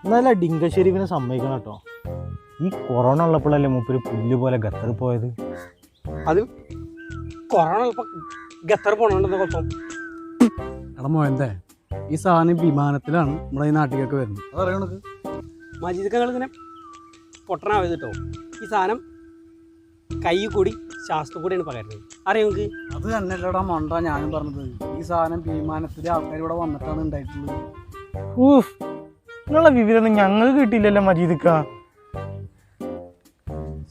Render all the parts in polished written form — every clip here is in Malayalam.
എന്നാലും ഡിങ്ക ഷെരീഫിനെ സമ്മതിക്കണം കേട്ടോ. ഈ കൊറോണ ഉള്ളപ്പോഴല്ലേ മൂപ്പര് പുല്ല് പോലെ ഖത്തർ പോയത്. അത് കൊറോണ ഇപ്പൊ ഖത്തർ പോണെന്ന് കുഴപ്പം. എടാ മോയന്തേ, ഈ സാധനം വിമാനത്തിലാണ് നമ്മുടെ ഈ നാട്ടിലേക്ക് വരുന്നത്. അതറിയണത് മജീദ് ഇങ്ങനെ പൊട്ടനാവത് കേട്ടോ. ഈ സാധനം കൈ കൂടി ശാസ്ത്രം കൂടിയാണ് പകരുന്നത്. അറിയാം നമുക്ക്. അത് തന്നെയല്ലടാ മണ്ട ഞാനും പറഞ്ഞത്. ഈ സാധനം വിമാനത്തിലെ ആൾക്കാർ ഇവിടെ വന്നിട്ടാണ് ഉണ്ടായിട്ടുള്ളത്. ഊഫ്, നിങ്ങളെ വിവരമൊന്നും ഞങ്ങൾക്ക് കിട്ടിയില്ലല്ലോ മജീദ്ക്ക.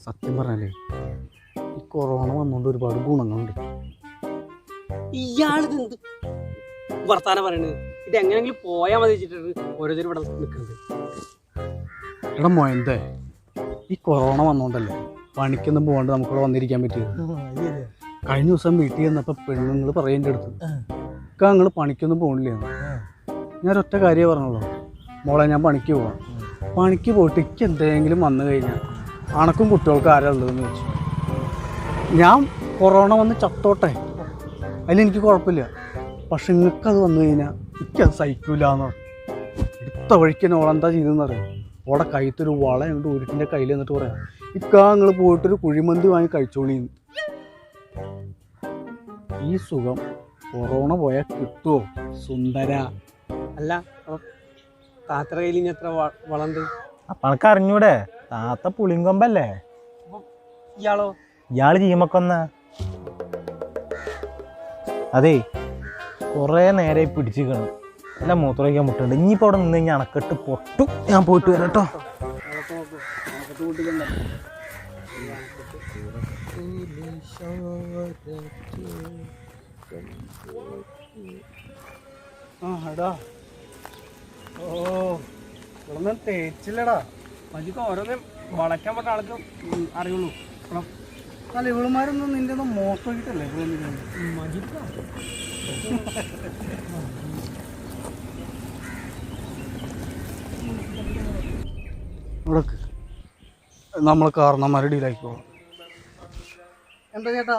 സത്യം പറഞ്ഞാലേ ഈ കൊറോണ വന്നുകൊണ്ട് ഒരുപാട് ഗുണങ്ങളുണ്ട്. ഇയാളിത് എന്ത് വർത്താനം പറയണത്? ഇത് എങ്ങനെയെങ്കിലും പോയാൽ മതി വെച്ചിട്ട് ഓരോരുത്തർ ഇവിടെ നിൽക്കുന്നത്. എടാ മോയന്തേ, ഈ കൊറോണ വന്നോണ്ടല്ലേ പണിക്കൊന്നും പോകാണ്ട് നമുക്കിവിടെ വന്നിരിക്കാൻ പറ്റിയത്. കഴിഞ്ഞ ദിവസം വീട്ടിൽ ചെന്നപ്പോൾ പെണ്ണുങ്ങൾ പറയേണ്ട അടുത്ത് നിങ്ങൾ പണിക്കൊന്നും പോകണില്ല. ഞാൻ ഒറ്റ കാര്യമേ പറഞ്ഞുള്ളൂ, മോളെ ഞാൻ പണിക്ക് പോവാം. പണിക്ക് പോയിട്ട് എനിക്ക് എന്തെങ്കിലും വന്നു കഴിഞ്ഞാൽ അണക്കും കുട്ടികൾക്ക് ആരാ ഉള്ളതെന്ന് വെച്ചു. ഞാൻ കൊറോണ വന്ന് ചത്തോട്ടെ, അതിലെനിക്ക് കുഴപ്പമില്ല. പക്ഷെ നിങ്ങൾക്കത് വന്നു കഴിഞ്ഞാൽ എനിക്കത് സഹിക്കില്ല എന്ന് പറഞ്ഞു. എടുത്ത വഴിക്ക് തന്നെ ഓളെന്താ ചെയ്തെന്ന് അറിയാം. ഓടെ കയ്യത്തൊരു വള ഞങ്ങളുടെ ഊരിട്ടിൻ്റെ കയ്യിൽ എന്നിട്ട് പറയാം, നിങ്ങൾ പോയിട്ടൊരു കുഴിമന്തി വാങ്ങി കഴിച്ചോളിന്ന്. ഈ സുഖം കൊറോണ പോയാൽ കിട്ടുമോ സുന്ദര? അല്ല താത്ര കയ്യിൽ ഇനി എത്ര വളണ്ട്? അപ്പൊ അനക്ക് അറിഞ്ഞൂടെ, താത്ത പുളിങ്കൊമ്പല്ലേ. ഇയാളോ? ഇയാള് ചീമക്കൊന്ന. അതെ, കൊറേ നേരെ പിടിച്ചിക്കണം. എല്ലാം മൂത്രമൊഴിക്കാൻ മുട്ടുണ്ട്. ഇനിയിപ്പോ അവിടെ നിന്ന് കഴിഞ്ഞാൽ അണക്കെട്ട് പൊട്ടും. ഞാൻ പോയിട്ട് വരാം കേട്ടോ. എടാ ഓ ഇവിടെ തേച്ചില്ലടാ. മജീദ് ഓരോന്ന് വളയ്ക്കാൻ പറ്റ ആൾക്ക് അറിയുള്ളൂ. അല്ല ഇവളുമാരൊന്നും നിന്റെ ഒന്നും മോശമായിട്ടല്ലേ മജീദ് ഇവിടെ നമ്മളെ കാരണന്മാരെ ഡീലാക്കിക്കോ. എന്താ ചേട്ടാ?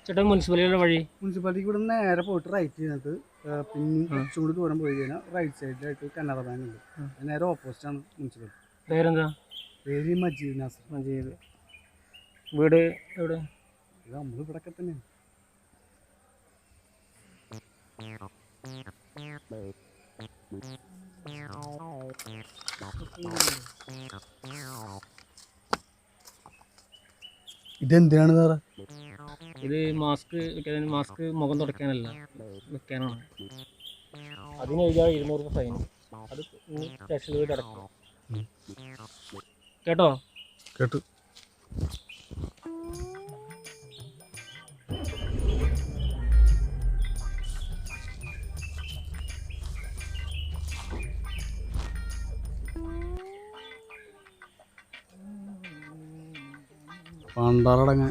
ചേട്ടാ മുനിസിപ്പാലിറ്റിയുടെ വഴി. മുനിസിപ്പാലിറ്റിക്ക് ഇവിടെ നേരെ പോയിട്ട് റൈറ്റ് ചെയ്തിട്ട് പിന്നെ കുറച്ചും കൂടി ദൂരം പോയി കഴിഞ്ഞാൽ റൈറ്റ് സൈഡിലായിട്ട് കനറ ബാങ്ക് ഉണ്ട്. നേരെ ഓപ്പോസിറ്റാണ് മുനിസിപ്പാലിറ്റി. പേരെന്താ? പേര് മജീദ് നാസർ. മജീദ്. വീട് എവിടെ? ഇത് നമ്മൾ ഇവിടെയൊക്കെ തന്നെയാണ്. ഇതെന്തിനാണ് സാറേ? ഇത് മാസ്ക് മുഖം തുടയ്ക്കാനല്ല, വെക്കാനാണ്. അതിന് എഴുതിയാൽ 200 രൂപ ഫൈൻ. അത് സ്റ്റേഷനിൽ പോയിട്ട് അടക്കണം. കേട്ടോ? കേട്ടു. പണ്ടാറടങ്ങാൻ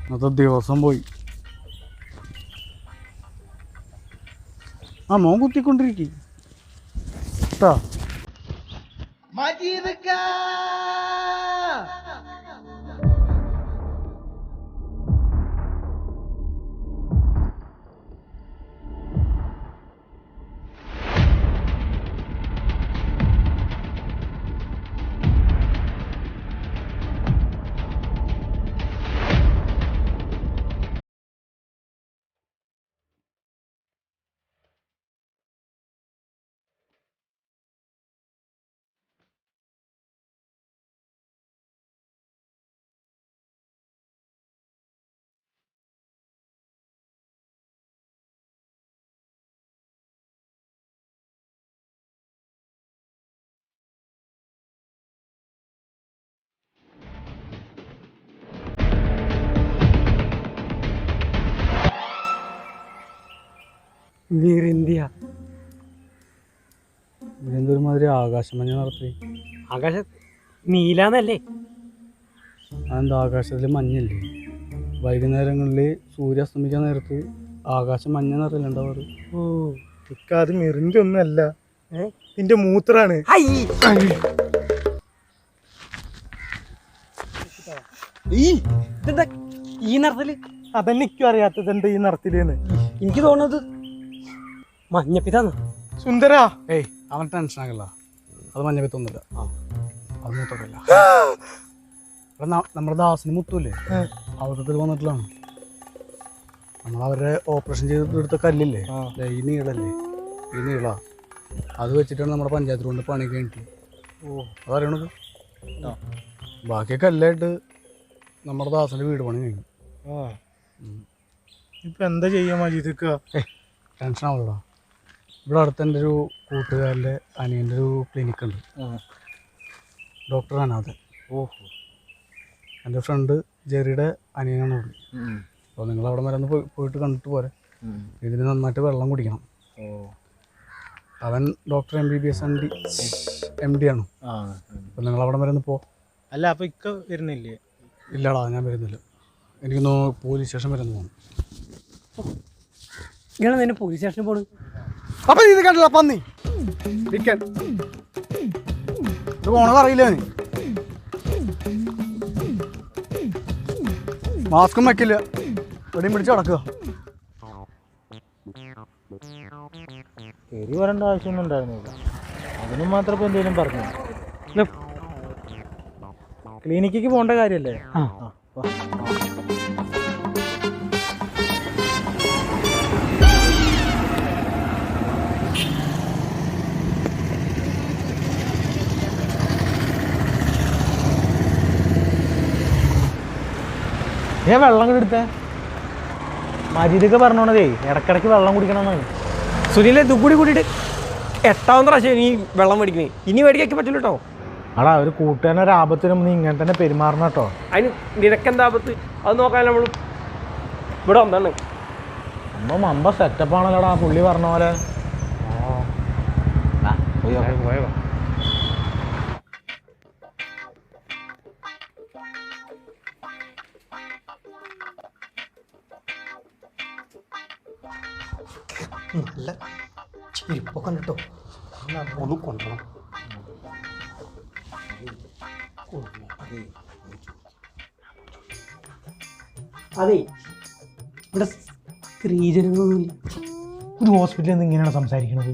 അന്നത്തെ ദിവസം പോയി. ആ മോൻ കുത്തിക്കൊണ്ടിരിക്കും കേട്ടോ. ഇന്ത്യ ഇതെന്തൊരുമാതിരി ആകാശമഞ്ഞ നടത്തി. ആകാശം നീലാന്നല്ലേ? അതെന്താ ആകാശത്തിൽ മഞ്ഞല്ലേ? വൈകുന്നേരങ്ങളിൽ സൂര്യാസ്തമിക്കാൻ നേരത്ത് ആകാശം മഞ്ഞ നിറയിലുണ്ടാവാറ്. ഓ അത് മെറിന്റെ ഒന്നല്ല, നിന്റെ മൂത്രാണ്. ഈ നിറത്തില് അതെനിക്കും അറിയാത്തത് എന്താ ഈ നിറത്തിലെന്ന്. എനിക്ക് തോന്നുന്നത് മഞ്ഞപ്പിതാന്ന്. സുന്ദരാ, ഏയ് അവൻ ടെൻഷൻ ആകല്ല. അത് മഞ്ഞപ്പിത്തൊന്നുമില്ല. അത് മൂത്രമല്ല. നമ്മുടെ ദാസിന് മുത്തൂല്ലേ, അവർക്ക് ഇത് വന്നിട്ടുള്ളതാണ്. നമ്മളവരെ ഓപ്പറേഷൻ ചെയ്തെടുത്ത കല്ലില്ലേ, ഈ നീളല്ലേ, ഈ നീള അത് വെച്ചിട്ടാണ് നമ്മുടെ പഞ്ചായത്ത് കൊണ്ട് പണി കഴിഞ്ഞിട്ടുള്ളത്. അതറിയണത്. ബാക്കിയൊക്കെ കല്ലായിട്ട് നമ്മുടെ ദാസിൻ്റെ വീട് പണി കഴിഞ്ഞു. ഇപ്പം എന്താ ചെയ്യാൻ മജീദക്ക? ടെൻഷൻ ആവുള്ളടാ. ഇവിടെ അടുത്ത് എൻ്റെ ഒരു കൂട്ടുകാരൻ്റെ അനിയൻ്റെ ഒരു ക്ലിനിക്ക് ഉണ്ട്, ഡോക്ടർ അനാഥൻ. എൻ്റെ ഫ്രണ്ട് ജെറിയുടെ അനിയനാണ് അവിടെ. അപ്പോൾ നിങ്ങൾ അവിടെ വരെ ഒന്ന് പോയിട്ട് കണ്ടിട്ട് പോരെ. ഇതിന് നന്നായിട്ട് വെള്ളം കുടിക്കണം. അവൻ ഡോക്ടർ MBBS MD ആണ്. അപ്പോൾ നിങ്ങൾ അവിടെ വരെ ഒന്ന് പോ. അല്ല അപ്പോൾ ഇക്ക വരുന്നില്ലേ? ഇല്ലടാ, ഞാൻ വരുന്നില്ല. എനിക്കൊന്ന് പോലീസ് സ്റ്റേഷൻ വരെ ഒന്ന് പോകണം. ഇങ്ങനെ തന്നെ പോലീസ് സ്റ്റേഷനിൽ പോകണം. അപ്പം ഇത് കണ്ടില്ല പന്നി ഇരിക്കാൻ. ഇത് പോണത് അറിയില്ല. മാസ്കും വെക്കില്ല, എവിടെയും പിടിച്ച് കിടക്കുക. പേര് പറയേണ്ട ആവശ്യമൊന്നും ഉണ്ടായിരുന്നില്ല. അതിനും മാത്രം ഇപ്പം എന്തെങ്കിലും പറഞ്ഞു. ക്ലിനിക്കിക്ക് പോകേണ്ട കാര്യമല്ലേ? ഞാൻ വെള്ളം എടുത്തേ. മജീദൊക്കെ പറഞ്ഞോണതേ ഇടക്കിടക്ക് വെള്ളം കുടിക്കണമെന്നാണ്. സുനിലെ ഇതുകൂടി കൂടിയിട്ട് 8ാമത്തെ പ്രാവശ്യം ഈ വെള്ളം മേടിക്കണേ. ഇനി മേടിക്കാൻ പറ്റില്ല കേട്ടോ. അടാ, ഒരു കൂട്ടുകാരനെ ഒരു ആപത്തിനും നീ ഇങ്ങനെ തന്നെ പെരുമാറണം കേട്ടോ. അതിന് നിനക്കെന്താ ആപത്ത്? അത് നോക്കാൻ നമ്മൾ ഇവിടെ വന്നാണ്. മമ്പ സെറ്റപ്പാണല്ലോടാ പുള്ളി പറഞ്ഞ പോലെ. പോയോ നല്ല ചെരുപ്പൊക്കെ ഉണ്ട് കേട്ടോ. ഒന്ന് കൊണ്ടുപോകണം. അതെ, ഇവിടെ സ്ത്രീജനങ്ങളൊന്നുമില്ല. ഒരു ഹോസ്പിറ്റലിൽ നിന്ന് ഇങ്ങനെയാണ് സംസാരിക്കണത്.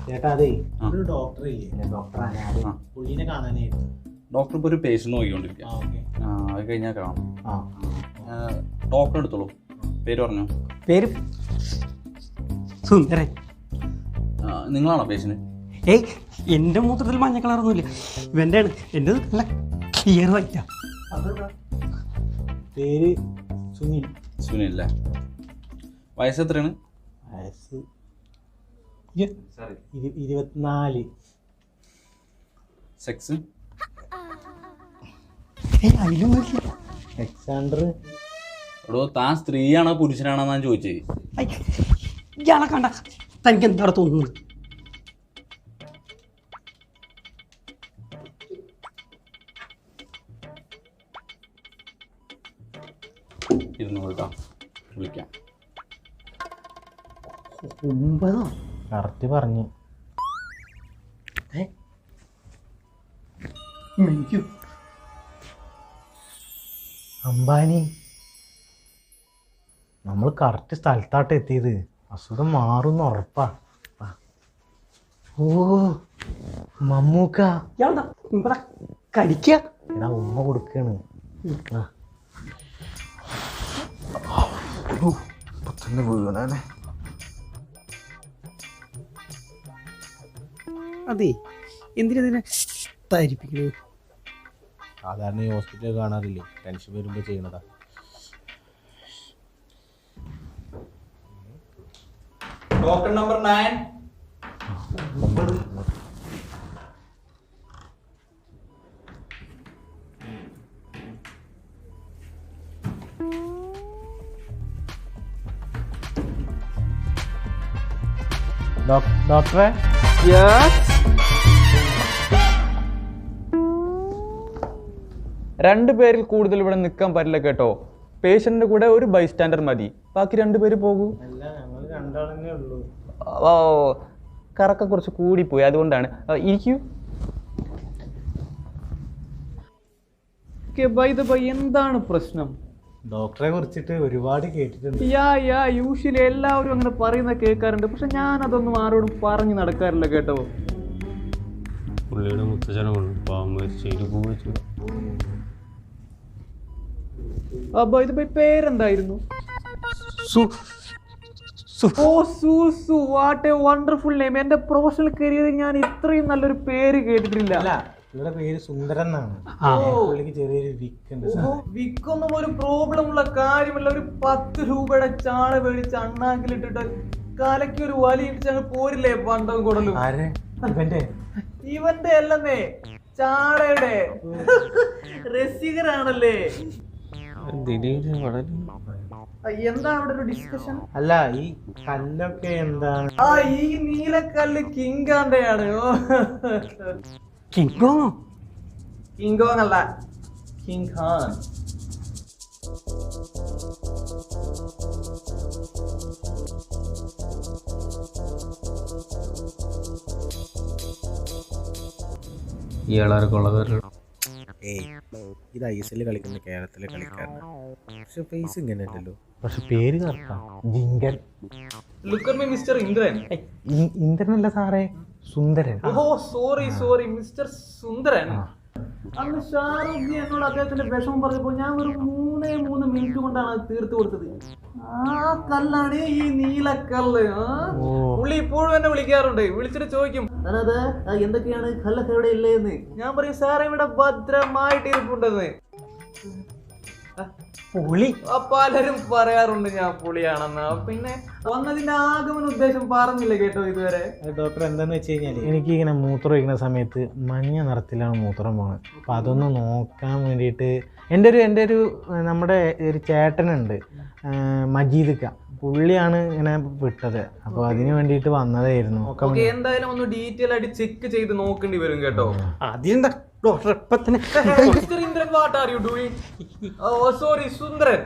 ചേട്ടാ, അതെ ഒരു ഡോക്ടർ ഇല്ലേ, ഡോക്ടർ അനാഥൻ, പുള്ളിനെ കാണാനായിരുന്നു. ഡോക്ടർ ഇപ്പോൾ ഒരു പേഷ്യൻ്റ് നോക്കിക്കൊണ്ടിരിക്കുക. അത് കഴിഞ്ഞാൽ കാണാം. ഡോക്ടർ എടുത്തോളൂ. പേര് പറഞ്ഞോ. പേര് സുന്ദരൻ. നിങ്ങളാണോ പേഷ്യൻ്റ്? ഏയ്, എൻ്റെ മൂത്രത്തിൽ മഞ്ഞ കളറൊന്നുമില്ല, ഇവൻ്റെ ആണ്. എൻ്റെ നല്ല ക്ലിയർ വൈറ്റാ. പേര് സുനിൽ. സുനിൽ അല്ലേ? വയസ്സ് എത്രയാണ്? വയസ്സ് 24. സെക്സ്? അതിലൊന്നുമില്ല. എക്സാണ്ടർ. എടോ, താൻ സ്ത്രീയാണോ പുരുഷനാണോ ഞാൻ ചോദിച്ചത്. ഇയാളെ കണ്ട തനിക്ക് എന്താണ് തോന്നുന്നത്? കേട്ടോ, വിളിക്കാം. 9 കറക്റ്റ് പറഞ്ഞു. അംബാനി, നമ്മൾ കറക്റ്റ് സ്ഥലത്താട്ട് എത്തിയത്. അസുഖം മാറുന്ന ഉറപ്പാ. ഓ മമ്മൂക്ക. ഇയാളെന്താ ഇവിടെ കടിക്കുക? എടാ, ഉമ്മ കൊടുക്കാണ്. തന്നെ വീണേ. അതെ, എന്തിനാ തരിപ്പിക്കണേ? സാധാരണ ഈ ഹോസ്പിറ്റലിൽ കാണാറില്ലേ, ടെൻഷൻ വരുമ്പോൾ ചെയ്യണതാ. Doctor number 9. ഡോക്ടറെ, രണ്ട് പേരിൽ കൂടുതൽ ഇവിടെ നിൽക്കാൻ പറ്റില്ല കേട്ടോ. പേഷ്യന്റിന്റെ കൂടെ ഒരു ബൈസ്റ്റാൻഡർ മതി, ബാക്കി 2 പേര് പോകൂ. ഓ, കറക്കം കുറച്ച് കൂടിപ്പോയി, അതുകൊണ്ടാണ്. ഇരിക്കൂ. ബൈ ദ ബൈ, എന്താണ് പ്രശ്നം? ഡോക്ടറെ കുറിച്ചിട്ട് ഒരുപാട് കേട്ടിട്ടുണ്ട്. യൂഷ്വലി എല്ലാവരും അങ്ങനെ പറയുന്ന കേൾക്കാറുണ്ട്. പക്ഷെ ഞാൻ അതൊന്നും ആരോടും പറഞ്ഞു നടക്കാറില്ല കേട്ടോ. പുള്ളിയുടെ മുത്തച്ഛനുണ്ട് അപ്പൊ ഇത് പേരെന്തായിരുന്നു? ഓ സൂസു, വാട്ട് എ വണ്ടർഫുൾ നെയിം. എന്റെ പ്രൊഫഷണൽ കരിയറിൽ ഞാൻ ഇത്രയും നല്ലൊരു പേര് കേട്ടിട്ടില്ല. പുള്ളിയുടെ പേര് സുന്ദരൻ എന്നാണ്. പുള്ളിക്ക് ചെറിയൊരു വിക്കുണ്ട്. വിക്കൊന്നും ഒരു പ്രോബ്ലം ഉള്ള കാര്യമല്ല. ഒരു 10 രൂപയുടെ ചാള മേടിച്ച് അണ്ണാക്കിലിട്ടിട്ട് കലയ്ക്ക് ഒരു വലിയിട്ട് അങ്ങ് പോരില്ലേ പണ്ടം കൊടുലും. ഇവന്റെ അല്ലെന്നേ, ചാളയുടെ രസികരാണല്ലേ. എന്താ അവിടെ ഒരു ഡിസ്കഷൻ? അല്ല, ഈ കല്ലൊക്കെ എന്താണ്? ഈ നീലക്കല്ല് കിങ്കാന്റെയാണ്. കിങ്കോ കിങ്കോന്നല്ല, കിങ് ഖാൻ. ഇയാളാരൊക്കെ ഉള്ളത്? ഇത് ഐഎസ്എൽ കളിക്കുന്ന കേരളത്തിലെ കളിക്കാരനാണ്. പക്ഷെ ഫേസ് ഇങ്ങനെ അല്ലല്ലോ. പക്ഷെ പേര് കറക്റ്റാ, Jhingan. Look at me mister Indran. ഇന്ദ്രനല്ല സാറേ, സുന്ദരൻ. ഓ സോറി മിസ്റ്റർ സുന്ദരൻ. അന്ന് ഷാരൂഖ് ജി എന്നോട് അദ്ദേഹത്തിന്റെ വിഷമം പറഞ്ഞപ്പോ ഞാൻ ഒരു 3 മിനിറ്റ് കൊണ്ടാണ് അത് തീർത്തു കൊടുത്തത്. ആ കല്ലാണ് ഈ നീലക്കല്ല്. പുള്ളി ഇപ്പോഴും എന്നെ വിളിക്കാറുണ്ട്. വിളിച്ചിട്ട് ചോദിക്കും, അതായത് എന്തൊക്കെയാണ് കല്ലൊക്കെ എവിടെ ഇല്ലേന്ന്. ഞാൻ പറയും, സാറേ ഇവിടെ ഭദ്രമായിട്ട് ഇരിപ്പുണ്ടെന്ന്. പുളി പലരും പറയാറുണ്ട് ഞാൻ പുളിയാണെന്ന്. പിന്നെ വന്നതിന്റെ ആഗമന ഉദ്ദേശം പറഞ്ഞില്ല കേട്ടോ ഇതുവരെ. ഡോക്ടർ എന്താന്ന് വെച്ച് കഴിഞ്ഞാൽ എനിക്ക് ഇങ്ങനെ മൂത്രം ഒഴിക്കുന്ന സമയത്ത് മഞ്ഞ നിറത്തിലാണ് മൂത്രം പോകുന്നത്. അപ്പം അതൊന്ന് നോക്കാൻ വേണ്ടിയിട്ട് എൻ്റെ ഒരു നമ്മുടെ ഒരു ചേട്ടനുണ്ട്, മജീദ്ക്ക. പുള്ളിയാണ് ഇങ്ങനെ വിട്ടത്. അപ്പോൾ അതിന് വേണ്ടിയിട്ട് വന്നതായിരുന്നു. എന്തായാലും ഒന്ന് ഡീറ്റെയിൽ ആയിട്ട് ചെക്ക് ചെയ്ത് നോക്കേണ്ടി വരും കേട്ടോ. അതിനെന്താ ഡോക്ടർ ഇപ്പൊ തന്നെ? Mister Indran, what are you doing? Sorry Sundaran.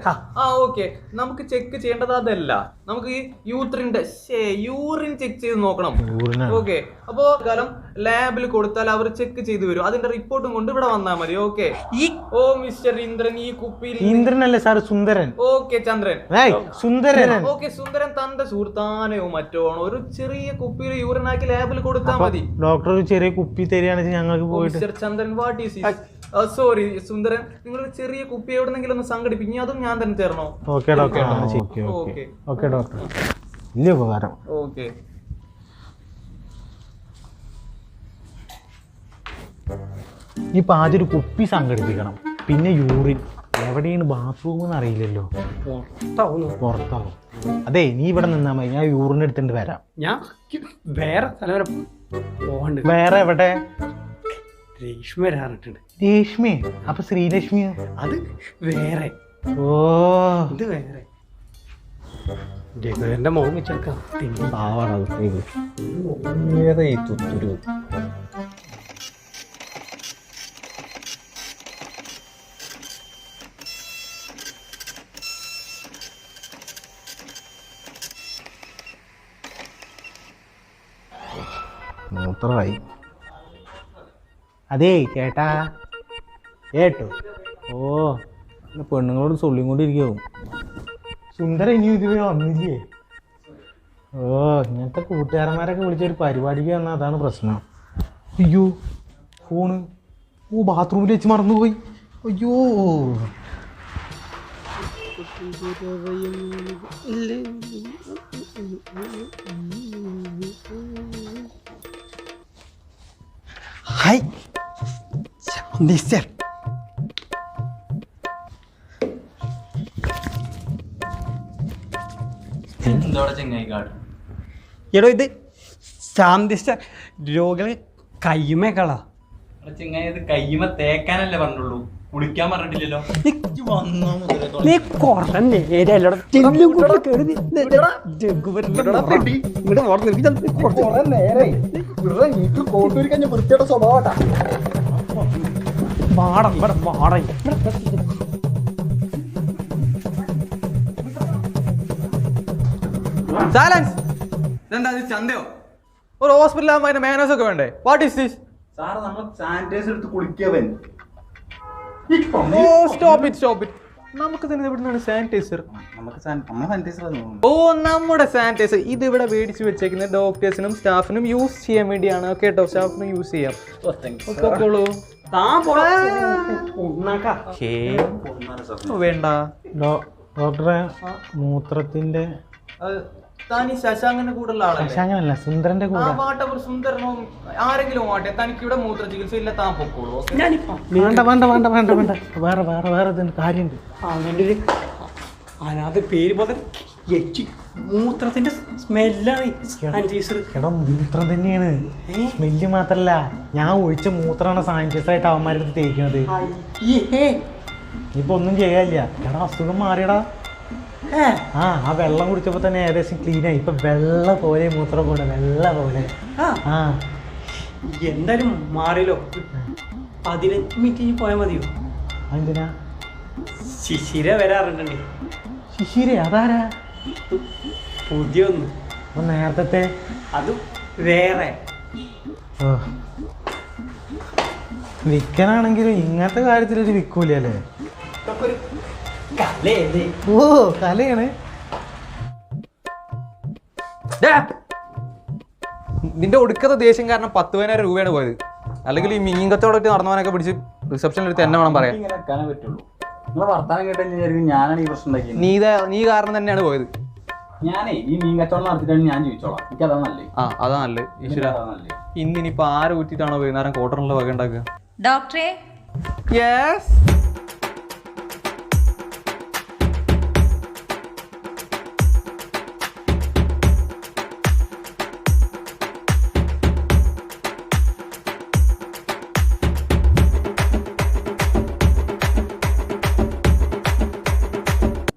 Okay, നമുക്ക് ചെക്ക് ചെയ്യേണ്ടത് അതല്ല. നമുക്ക് ഈ യൂറിൻ ചെക്ക് ചെയ്ത് നോക്കണം. ഓക്കെ, അപ്പോ കാലം ലാബിൽ കൊടുത്താൽ അവർ ചെക്ക് ചെയ്ത് വരും. അതിന്റെ റിപ്പോർട്ടും കൊണ്ട് ഇവിടെ വന്നാൽ മതി. ഓക്കെ. ഓ മിസ്റ്റർ ഇന്ദ്രൻ, ഈ കുപ്പിയിൽ ഇന്ദ്രനല്ലേ സാർ, സുന്ദരൻ. ഓക്കെ ചന്ദ്രൻ. സുന്ദരൻ. ഓക്കെ, സുന്ദരൻ തന്റെ സുഹൃത്താനയോ മറ്റോ ആണ്. ഒരു ചെറിയ കുപ്പിയിൽ യൂറിനാക്കി ലാബിൽ കൊടുത്താൽ മതി. ഡോക്ടർ ഒരു ചെറിയ കുപ്പി തരികയാണെങ്കിൽ ഞങ്ങൾക്ക് പോയിട്ട്. Mister Chandran, what is sorry Sundaran, നിങ്ങളൊരു ചെറിയ കുപ്പി എവിടെന്നെങ്കിലും ഒന്ന് സംഘടിപ്പിക്കും. അതും ഞാൻ തന്നെ ചേർന്നോ? Okay doctor. ഓക്കെ ഡോക്ടർ, വലിയ ഉപകാരം. ഓക്കെ. ഇനിയിപ്പോൾ ആദ്യം ഒരു കുപ്പി സംഘടിപ്പിക്കണം. പിന്നെ യൂറിൻ എവിടെയാണ് ബാത്റൂം എന്ന് അറിയില്ലല്ലോ. പുറത്താവും. അതെ, നീ ഇവിടെ നിന്നാ മതി, ഞാൻ യൂറിൻ എടുത്തിട്ട് വരാം. ഞാൻ വേറെ സ്ഥലം വരെ പോകണ്ട്. വേറെ എവിടെ? രേഷ്മ വരാറിട്ടുണ്ട്. രേഷ്മി? അപ്പൊ ശ്രീലക്ഷ്മിയോ? അത് വേറെ. ഓ, ഇത് വേറെ. രഘുവരന്റെ മോൻ വെച്ചെടുക്കാം. മൂത്രമായി. അതേ ചേട്ടാ, കേട്ടോ? ഓ, പെണ്ണുങ്ങളോട് ചൊല്ലിക്കൊണ്ടിരിക്കും. സുന്ദര ഇനി ഇതുവരെ വന്നില്ലേ? ഓ, ഇങ്ങനത്തെ കൂട്ടുകാരന്മാരൊക്കെ വിളിച്ചൊരു പരിപാടിക്ക് വന്നാൽ അതാണ് പ്രശ്നം. അയ്യോ, ഫോണ്. ഓ, ബാത്റൂമിൽ വെച്ച് മറന്നുപോയി. അയ്യോ, ഹായ് മിസ്റ്റർ. എടോ, ഇത് ശാന്തിസ്റ്റർ രോഗികൾ കയ്യുമേക്കളാ. ചെങ്ങായി കയ്യുമ തേക്കാനല്ലേ പറഞ്ഞുള്ളൂ, കുളിക്കാൻ പറഞ്ഞിട്ടില്ലല്ലോ. നീ കൊറേ നേരല്ലോ ചന്തയോ? ഒരു ഹോസ്പിറ്റലാകുമ്പോ അതിന്റെ മാനേഴ്സ് ഒക്കെ വേണ്ടേ? What is this? സാറ് നമ്മൾ സാനിറ്റൈസർ എടുത്ത് കുളിക്കവൻ. Oh, stop it. നമുക്ക് തന്നെ ഇവിടുന്നാണ് സാനിറ്റൈസർ. നമുക്ക് സാനിറ്റൈസർ ഓ, നമ്മുടെ സാനിറ്റൈസർ ഇത് ഇവിടെ മേടിച്ച് വെച്ചേക്കുന്നത് ഡോക്ടേഴ്സിനും സ്റ്റാഫിനും യൂസ് ചെയ്യാൻ വേണ്ടിയാണ്. ഓക്കെ കേട്ടോ, സ്റ്റാഫിനും യൂസ് ചെയ്യാം. വേണ്ട ഡോക്ടറെ മൂത്രത്തിന്റെ താൻ ഈ ശശാങ്കന്റെ കൂടെയുള്ള ആളല്ലേ? ശശാങ്കനല്ല, സുന്ദരന്റെ കൂടെ. സുന്ദരനോ ആരെങ്കിലും ആട്ടെ, തനിക്ക് ഇവിടെ മൂത്ര ചികിത്സ ഇല്ല, താൻ പൊക്കോളൂ. വേണ്ട വേണ്ട വേണ്ട വേണ്ട വേണ്ട, വേറെ വേറെ വേറെ കാര്യമുണ്ട്. അവൻ്റെ ഒരു അനാഥ പേര് പോലെ മൂത്രത്തിന്റെ സ്മെല്ലാണ് സാനിറ്റൈസർ. എടാ മൂത്രം തന്നെയാണ്, സ്മെല്ല് മാത്രല്ല, ഞാൻ ഒഴിച്ച മൂത്രമാണ് സാനിറ്റൈസർ ആയിട്ട് അവന്മാരുടെ തേക്കുന്നത്. ഇപ്പൊ ഒന്നും ചെയ്യാനില്ല. എടാ അസുഖം മാറിയടാ. ആ വെള്ളം കുടിച്ചപ്പോ തന്നെ ഏകദേശം ക്ലീൻ ആയി. ഇപ്പൊ വെള്ള പോലെ മൂത്രം പോലെ, വെള്ള പോലെ. എന്തായാലും മാറിയല്ലോ. 15 മിനിറ്റ് പോയാൽ മതിയോ? എന്തിനാ? ശിശിര വരാറുണ്ട്. ശിശിര? അതാരാ? പുതിയ ഒന്ന്. അപ്പൊ നേരത്തെ അത് വേറെ. വിൽക്കാനാണെങ്കിലും ഇങ്ങനത്തെ കാര്യത്തിലൊരു വിൽക്കൂലേ? ഓ കലയാണ്. നിന്റെ ഒടുക്കത്തെ ദേഷ്യം കാരണം 10,000 രൂപയാണ് പോയത്. അല്ലെങ്കിൽ ഈ മീൻ കച്ചവടമായിട്ട് നടന്നവനൊക്കെ പിടിച്ച് റിസപ്ഷനിൽ എടുത്ത് എന്നെ വേണം പറയാൻ. ഇങ്ങനെ വെക്കാനേ പറ്റുള്ളൂ. നിങ്ങൾ വർത്താനം കേട്ടാൽ ഞാനാണ് ഈ പ്രശ്നം ഉണ്ടാക്കിയത്. നീ കാരണം തന്നെയാണ് പോയത്. ഞാനേ ഈ മീൻ കച്ചവടം നടത്തിയിട്ടാണ് ഞാൻ ജീവിച്ചോളാം. എനിക്ക് അതാ നല്ലത്. അതാ നല്ലത്. ഈശ്വര, ഇന്നിനിപ്പോ ആരെ ഊറ്റിട്ടാണോ വൈകുന്നേരം കോട്ടറിനുള്ള വക ഉണ്ടാക്കുക? ഡോക്ടറെ, യെസ്.